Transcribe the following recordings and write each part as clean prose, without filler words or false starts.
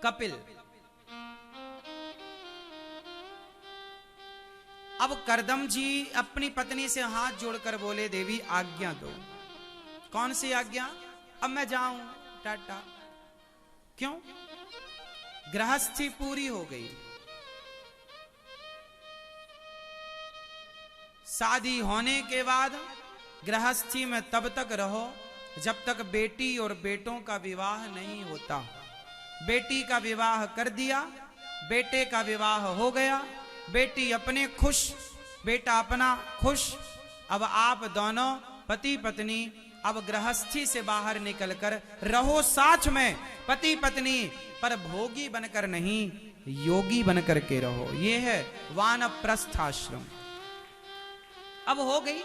कपिल। अब करदम जी अपनी पत्नी से हाथ जोड़कर बोले, देवी आज्ञा दो। कौन सी आज्ञा? अब मैं जाऊं, टाटा। क्यों? गृहस्थी पूरी हो गई। शादी होने के बाद गृहस्थी में तब तक रहो जब तक बेटी और बेटों का विवाह नहीं होता। बेटी का विवाह कर दिया, बेटे का विवाह हो गया, बेटी अपने खुश, बेटा अपना खुश। अब आप दोनों पति पत्नी अब गृहस्थी से बाहर निकलकर रहो साथ में, पति पत्नी, पर भोगी बनकर नहीं, योगी बनकर के रहो। ये है वानप्रस्थ आश्रम। अब हो गई,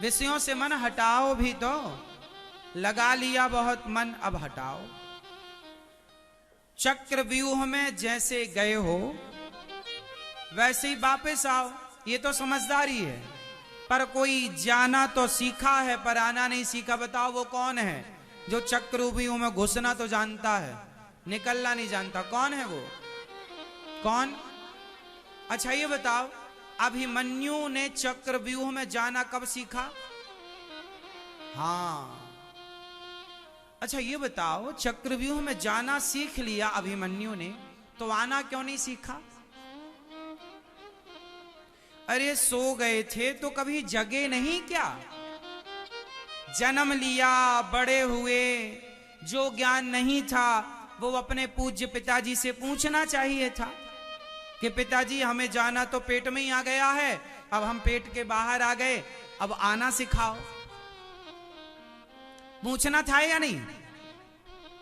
विषयों से मन हटाओ भी तो, लगा लिया बहुत मन, अब हटाओ। चक्रव्यूह में जैसे गए हो वैसे ही वापस आओ, ये तो समझदारी है। पर कोई जाना तो सीखा है पर आना नहीं सीखा। बताओ वो कौन है जो चक्रव्यूह में घुसना तो जानता है, निकलना नहीं जानता? कौन है वो? कौन? अच्छा ये बताओ, अभिमन्यु ने चक्रव्यूह में जाना कब सीखा? हाँ। अच्छा ये बताओ, चक्रव्यूह में जाना सीख लिया अभिमन्यु ने, तो आना क्यों नहीं सीखा? अरे सो गए थे तो कभी जगे नहीं क्या? जन्म लिया, बड़े हुए, जो ज्ञान नहीं था वो अपने पूज्य पिताजी से पूछना चाहिए था कि पिताजी हमें जाना तो पेट में ही आ गया है, अब हम पेट के बाहर आ गए, अब आना सिखाओ। पूछना था या नहीं?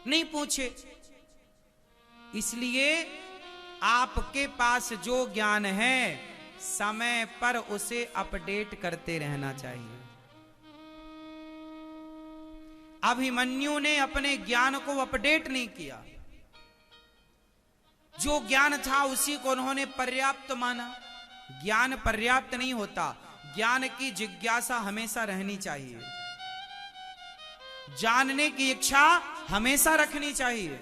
नहीं पूछे। इसलिए आपके पास जो ज्ञान है समय पर उसे अपडेट करते रहना चाहिए। अभिमन्यु ने अपने ज्ञान को अपडेट नहीं किया। जो ज्ञान था उसी को उन्होंने पर्याप्त माना। ज्ञान पर्याप्त नहीं होता, ज्ञान की जिज्ञासा हमेशा रहनी चाहिए, जानने की इच्छा हमेशा रखनी चाहिए।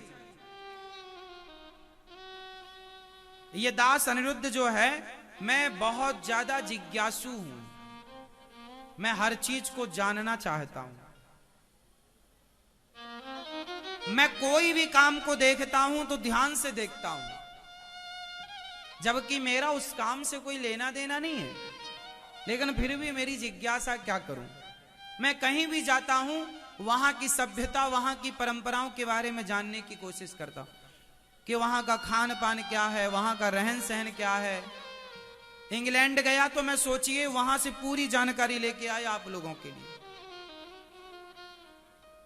ये दास अनिरुद्ध जो है, मैं बहुत ज्यादा जिज्ञासु हूं, मैं हर चीज को जानना चाहता हूं। मैं कोई भी काम को देखता हूं तो ध्यान से देखता हूं, जबकि मेरा उस काम से कोई लेना देना नहीं है, लेकिन फिर भी मेरी जिज्ञासा क्या करूं। मैं कहीं भी जाता हूं, वहां की सभ्यता, वहां की परंपराओं के बारे में जानने की कोशिश करता हूं कि वहां का खान पान क्या है, वहां का रहन सहन क्या है। इंग्लैंड गया तो मैं सोचिए वहां से पूरी जानकारी लेके आया आप लोगों के लिए।